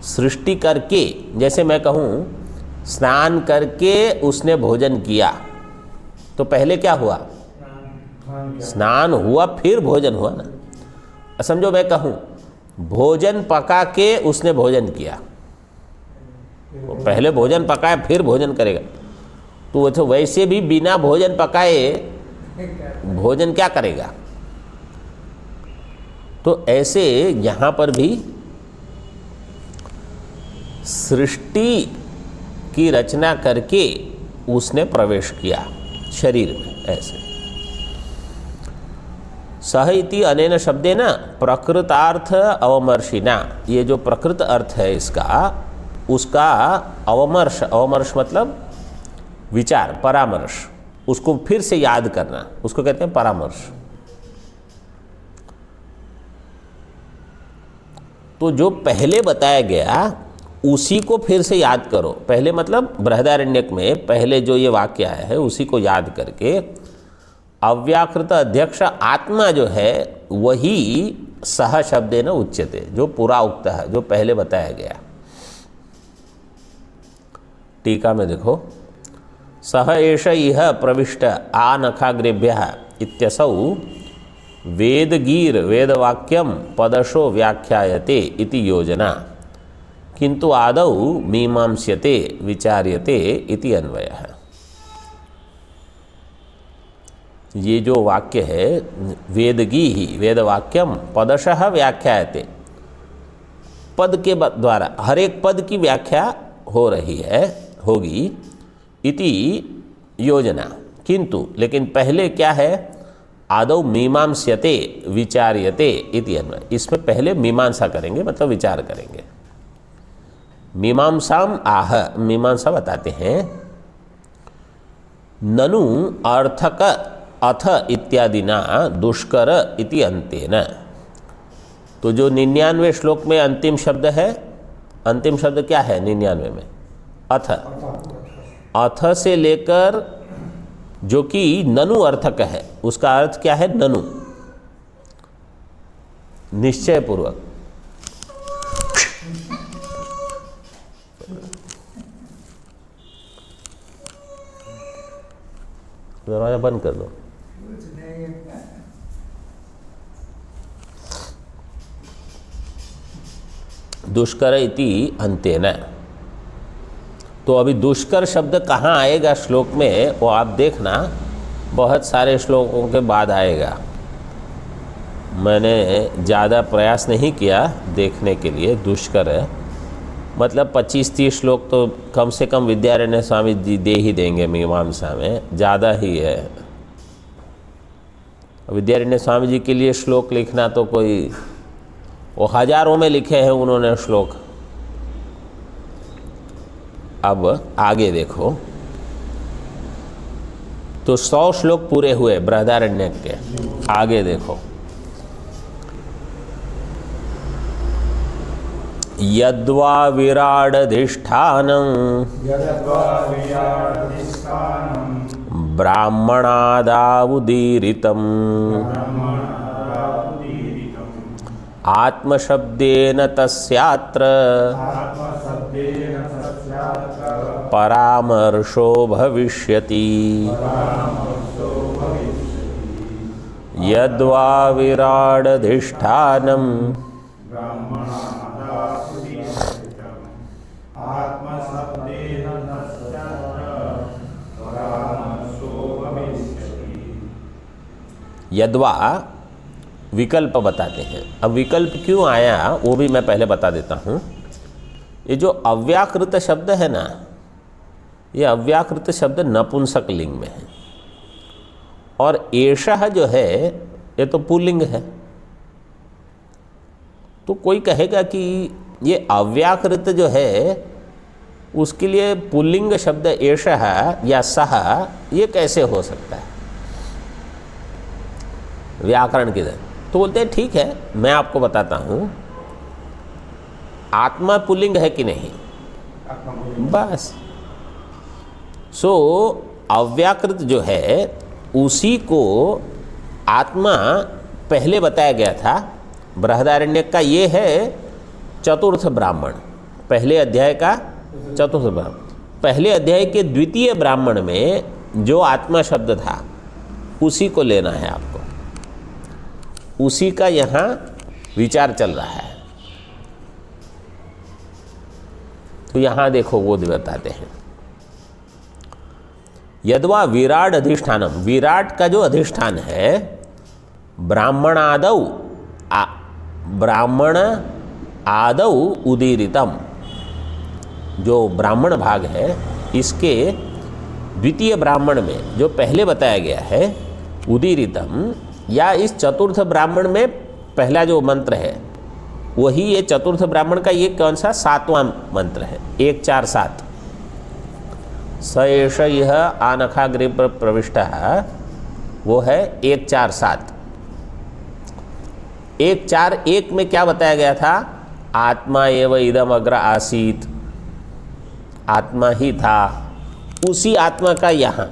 सृष्टि करके, जैसे मैं कहूँ स्नान करके उसने भोजन किया, तो पहले क्या हुआ, स्नान हुआ फिर भोजन हुआ ना। समझो मैं कहूँ भोजन पका के उसने भोजन किया, वो पहले भोजन पकाए फिर भोजन करेगा, तो वैसे भी बिना भोजन पकाए भोजन क्या करेगा। तो ऐसे यहाँ पर भी सृष्टि की रचना करके उसने प्रवेश किया शरीर में। ऐसे सह इति अनेन शब्देन प्रकृतार्थ अवमर्शिना, ये जो प्रकृत अर्थ है इसका, उसका अवमर्श, अवमर्श मतलब विचार, परामर्श, उसको फिर से याद करना, उसको कहते हैं परामर्श। तो जो पहले बताया गया उसी को फिर से याद करो। पहले मतलब बृहदारण्यक में पहले जो ये वाक्य आया है उसी को याद करके अव्याकृत अध्यक्ष आत्मा जो है वही सह शब्देन उच्यते, जो पूरा उक्ता है, जो पहले बताया गया। टीका में देखो, सह एष इह प्रविष्ट आनखाग्रेभ्यः इत्यसौ वेदगीर वेदवाक्यम पदशो व्याख्यायते इति योजना, किंतु आदौ मीमांस्यते विचार्यते इति अन्वयः। ये जो वाक्य है वेदगी ही वेदवाक्यम पदशः व्याख्यायते, पद के द्वारा हर एक पद की व्याख्या हो रही है, होगी, इति योजना, किंतु लेकिन पहले क्या है, आदौ मीमांस्यते विचार्यते इति अन्वय। इसमें पहले मीमांसा करेंगे, मतलब विचार करेंगे। मीमांसाम आह, मीमांसा बताते हैं, ननु अर्थक अथ इत्यादिना दुष्कर इति अंतेन। तो जो 99वें श्लोक में अंतिम शब्द है, अंतिम शब्द क्या है 99 में, अथ। अथ से लेकर जो कि ननु अर्थक है, उसका अर्थ क्या है, ननु, निश्चय पूर्वक। दरवाजा बंद कर दो। दुष्कर इति अंतेन। तो अभी दुष्कर शब्द कहाँ आएगा श्लोक में, वो आप देखना, बहुत सारे श्लोकों के बाद आएगा। मैंने ज़्यादा प्रयास नहीं किया देखने के लिए। दुष्कर है मतलब 25-30 श्लोक तो कम से कम विद्यारण्य स्वामी जी दे ही देंगे मीमांसा में, ज़्यादा ही है। विद्यारण्य स्वामी जी के लिए श्लोक लिखना तो कोई, वो हजारों में लिखे हैं उन्होंने श्लोक। अब आगे देखो, तो 100 श्लोक पूरे हुए बृहदारण्यक के। आगे देखो, यद्वा विराडधिष्ठानं ब्राह्मणादावुदीरितं आत्मशब्देन तस्यात्र परामर्शो भविष्यति। यद्वा विराडधिष्ठानं यद्वा विकल्प बताते हैं। अब विकल्प क्यों आया वो भी मैं पहले बता देता हूँ। ये जो अव्याकृत शब्द है ना, ये अव्याकृत शब्द नपुंसक लिंग में है, और एषः जो है ये तो पुल्लिंग है। तो कोई कहेगा कि ये अव्याकृत जो है उसके लिए पुल्लिंग शब्द एषः या सः ये कैसे हो सकता है व्याकरण के दर। तो बोलते हैं ठीक है, मैं आपको बताता हूँ, आत्मा पुल्लिंग है कि नहीं, बस। सो अव्याकृत जो है उसी को आत्मा पहले बताया गया था। बृहदारण्यक का ये है चतुर्थ ब्राह्मण, पहले अध्याय का चतुर्थ ब्राह्मण। पहले अध्याय के द्वितीय ब्राह्मण में जो आत्मा शब्द था उसी को लेना है आपको, उसी का यहाँ विचार चल रहा है। तो यहाँ देखो वो बताते हैं, यद्वा विराट अधिष्ठानम, विराट का जो अधिष्ठान है, ब्राह्मणादौ ब्राह्मण आदौ उदीरितम, जो ब्राह्मण भाग है इसके द्वितीय ब्राह्मण में जो पहले बताया गया है उदीरितम, या इस चतुर्थ ब्राह्मण में पहला जो मंत्र है वही ये चतुर्थ ब्राह्मण का ये कौन सा 7वां मंत्र है, 1 4 7। स एष यह आनखाग्रे पर प्रविष्ट, वो है 1 4 7। 1 4 1 में क्या बताया गया था, आत्मा एव इदम अग्र आसीत, आत्मा ही था। उसी आत्मा का यहाँ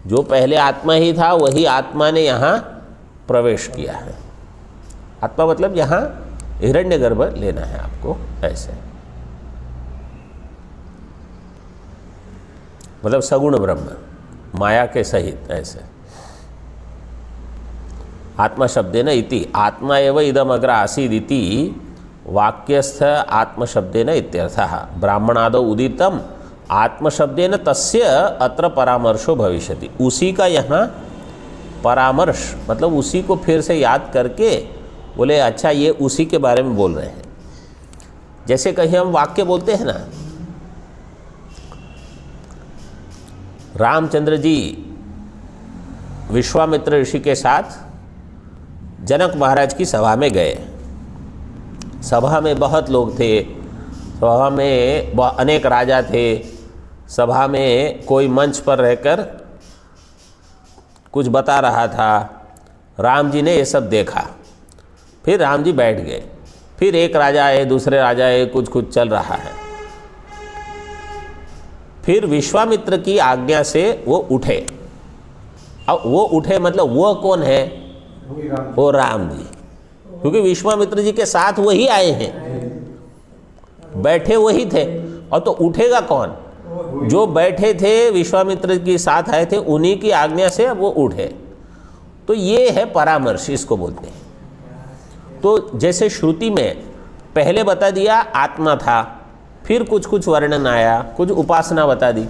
जो पहले आत्मा ही था वही आत्मा ने यहाँ प्रवेश किया है। आत्मा मतलब यहाँ हिरण्यगर्भ लेना है आपको, ऐसे मतलब सगुण ब्रह्म माया के सहित, ऐसे। आत्मा शब्देन इति, आत्मा एव इदम अग्र आसीद इति वाक्यस्थ आत्मशब्देन इत्यर्थः। ब्राह्मणादौ उदितम आत्मशब्देन तस्य अत्र परामर्शो भविष्यति, उसी का यहाँ परामर्श मतलब उसी को फिर से याद करके बोले अच्छा ये उसी के बारे में बोल रहे हैं। जैसे कहीं हम वाक्य बोलते हैं ना, रामचंद्र जी विश्वामित्र ऋषि के साथ जनक महाराज की सभा में गए। सभा में बहुत लोग थे, सभा में अनेक राजा थे, सभा में कोई मंच पर रहकर कुछ बता रहा था। राम जी ने ये सब देखा, फिर राम जी बैठ गए, फिर एक राजा आए, दूसरे राजा आए, कुछ कुछ चल रहा है। फिर विश्वामित्र की आज्ञा से वो उठे। अब वो उठे मतलब वो कौन है, वो राम जी, क्योंकि विश्वामित्र जी के साथ वही आए हैं, बैठे वही थे। और तो उठेगा कौन, जो बैठे थे विश्वामित्र के साथ आए थे उन्हीं की आज्ञा से वो उठे। तो ये है परामर्श, इसको बोलते हैं। तो जैसे श्रुति में पहले बता दिया आत्मा था, फिर कुछ कुछ वर्णन आया, कुछ उपासना बता दी,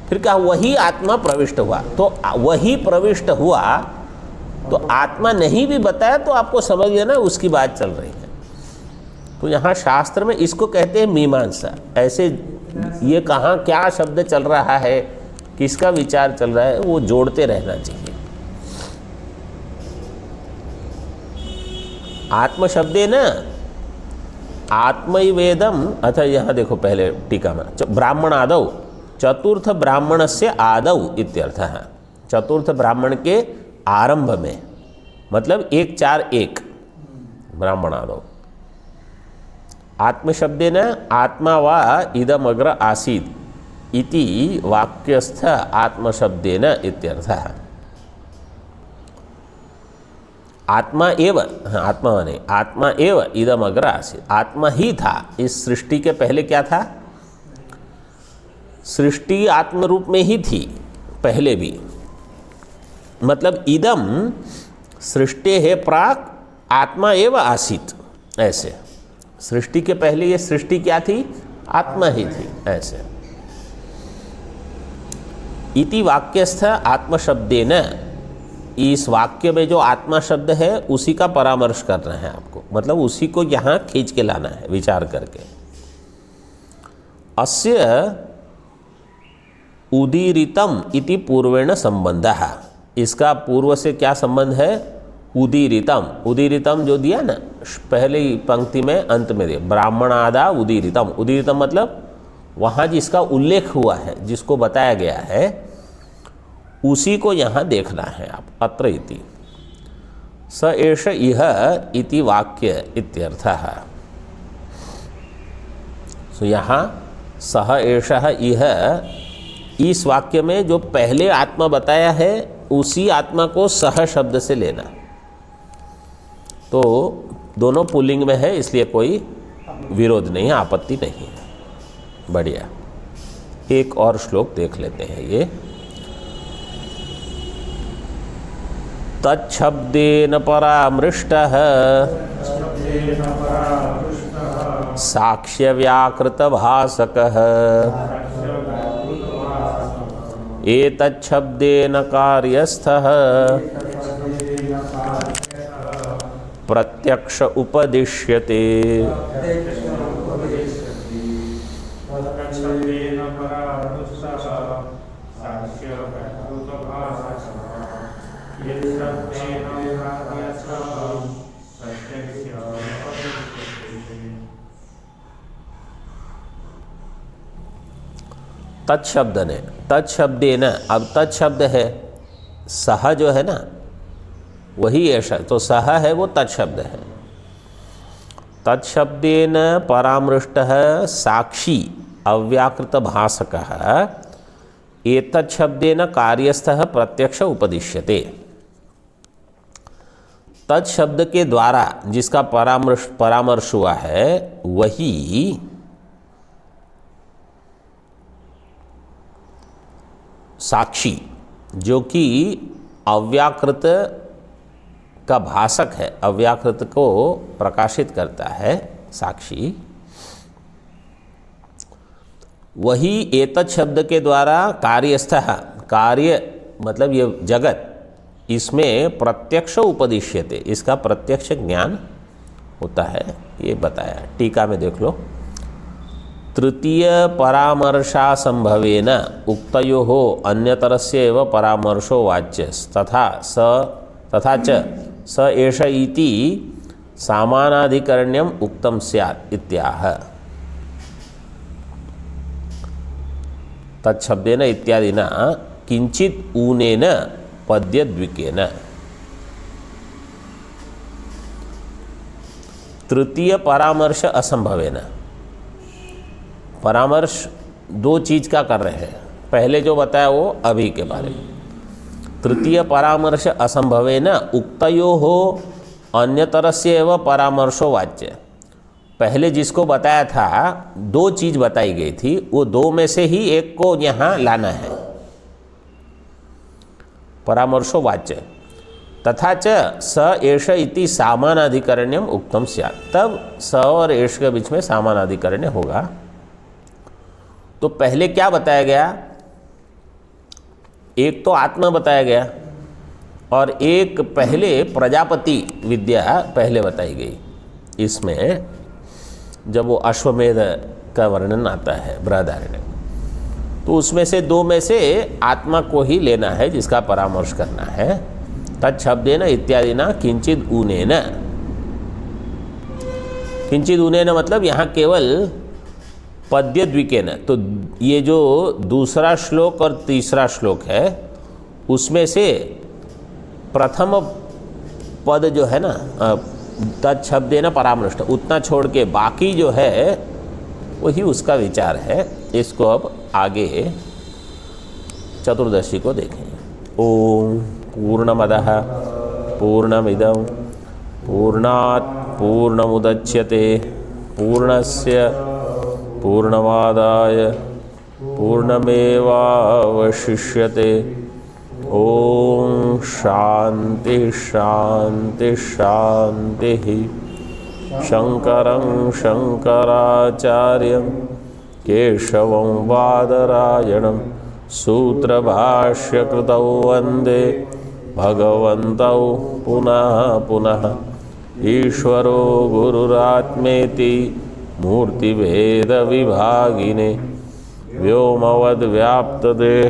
फिर क्या वही आत्मा प्रविष्ट हुआ। तो वही प्रविष्ट हुआ तो आत्मा नहीं भी बताया तो आपको समझ लेना उसकी बात चल रही है। तो यहाँ शास्त्र में इसको कहते हैं मीमांसा। ऐसे ये कहाँ क्या शब्द चल रहा है, किसका विचार चल रहा है, वो जोड़ते रहना चाहिए। आत्म शब्दे न आत्मैवेदम, अच्छा यहाँ देखो पहले टीका में, ब्राह्मण आदौ चतुर्थ ब्राह्मण से आदौ इत्यर्थः। चतुर्थ ब्राह्मण के आरंभ में, मतलब 1 4 1 ब्राह्मण आदौ। आत्मशब्देन आत्मा वा इदम अग्र आसीद इति वाक्यस्थ आत्मशब्देन इत्यर्थः। आत्मा एव, आत्मा माने आत्मा एव इदम अग्र आसीद, आत्मा ही था। इस सृष्टि के पहले क्या था, सृष्टि आत्म रूप में ही थी पहले भी। मतलब इदम सृष्टि है प्राक आत्मा एव आसीत, ऐसे। सृष्टि के पहले ये सृष्टि क्या थी, आत्मा ही थी, ऐसे। इति वाक्यस्थ आत्मशब्देन, इस वाक्य में जो आत्मा शब्द है उसी का परामर्श करना है आपको, मतलब उसी को यहाँ खींच के लाना है विचार करके। अस्य उदीरितम इति पूर्वेण संबंधः, इसका पूर्व से क्या संबंध है? उदीरितम, उदीरितम जो दिया ना पहली पंक्ति में अंत में दिया, ब्राह्मणादा उदीरितम, उदीरितम मतलब वहाँ जिसका उल्लेख हुआ है, जिसको बताया गया है, उसी को यहाँ देखना है आप। अत्र इति स एष इह इति वाक्य इत्यर्थः। सो यहाँ सह एषः इह, इस वाक्य में जो पहले आत्मा बताया है उसी आत्मा को सह शब्द से लेना। तो दोनों पुल्लिंग में है, इसलिए कोई विरोध नहीं है, आपत्ति नहीं है। बढ़िया, एक और श्लोक देख लेते हैं। ये तच्छब्देन परामृष्टः साक्ष्य व्याकृत भासकः एतच्छब्देन कार्यस्थः प्रत्यक्ष उपदिश्यते। तत्शब्द ने, तत्शब्दे न, अब तत्शब्द है, सह जो है ना वही ऐसा, तो सह है वो तत्शब्द है। तत्शब्देन परामृष्टः साक्षी अव्याकृत भासकः एतत्शब्देन कार्यस्थः प्रत्यक्ष उपदिश्यते। तत्शब्द के द्वारा जिसका परामर्श हुआ है वही साक्षी, जो कि अव्याकृत का भासक है, अव्याकृत को प्रकाशित करता है साक्षी, वही एतत् शब्द के द्वारा कार्यस्थः, कार्य मतलब ये जगत, इसमें प्रत्यक्ष उपदिश्यते, इसका प्रत्यक्ष ज्ञान होता है, ये बताया। टीका में देख लो, तृतीय परामर्शा संभवेन उक्तयोः अन्यतरस्य एव परामर्शो वाच्य तथा च स एष इति सामानाधिकरण्यम उक्तम स्यात् इत्याह। तत्शब्देन इत्यादिना किंचित ऊनेन पद्यद्विकेन। तृतीय परामर्श असंभवेन, परामर्श दो चीज का कर रहे हैं, पहले जो बताया वो अभी के बारे में। तृतीय परामर्श असंभवेन उक्तयोः अन्यतरस्य एव परामर्शो वाच्य, पहले जिसको बताया था दो चीज बताई गई थी, वो दो में से ही एक को यहाँ लाना है, परामर्शो वाच्य। तथा च स एष इति सामानाधिकरण्यम उक्तम स्यात्, तब स और एष के बीच में सामानाधिकरण्य होगा। तो पहले क्या बताया गया? एक तो आत्मा बताया गया और एक पहले प्रजापति विद्या पहले बताई गई। इसमें जब वो अश्वमेध का वर्णन आता है बृहदारण्यक, तो उसमें से दो में से आत्मा को ही लेना है जिसका परामर्श करना है। तत्शब्देन इत्यादिना किंचित ऊनेन, किंचित ऊनेन मतलब यहाँ केवल पद्यद्विकेन। तो ये जो दूसरा श्लोक और तीसरा श्लोक है उसमें से प्रथम पद जो है ना, तत्शब्देन परामृष्ट, उतना छोड़ के बाकी जो है वही उसका विचार है। इसको अब आगे चतुर्दशी को देखें। ओम पूर्णमदः पूर्णमिदं पूर्णात् पूर्णमुदच्यते पूर्णस्य पूर्णमादाय पूर्णमेवावशिष्यते। ओम शांति शांति शांति। शंकरं शंकराचार्यं केशवं बादरायणं सूत्रभाष्यकृतौ वन्दे भगवन्तौ पुनः पुनः। ईश्वरो गुरुरात्मेति मूर्तिभेदविभागिने व्योमवद व्याप्त देह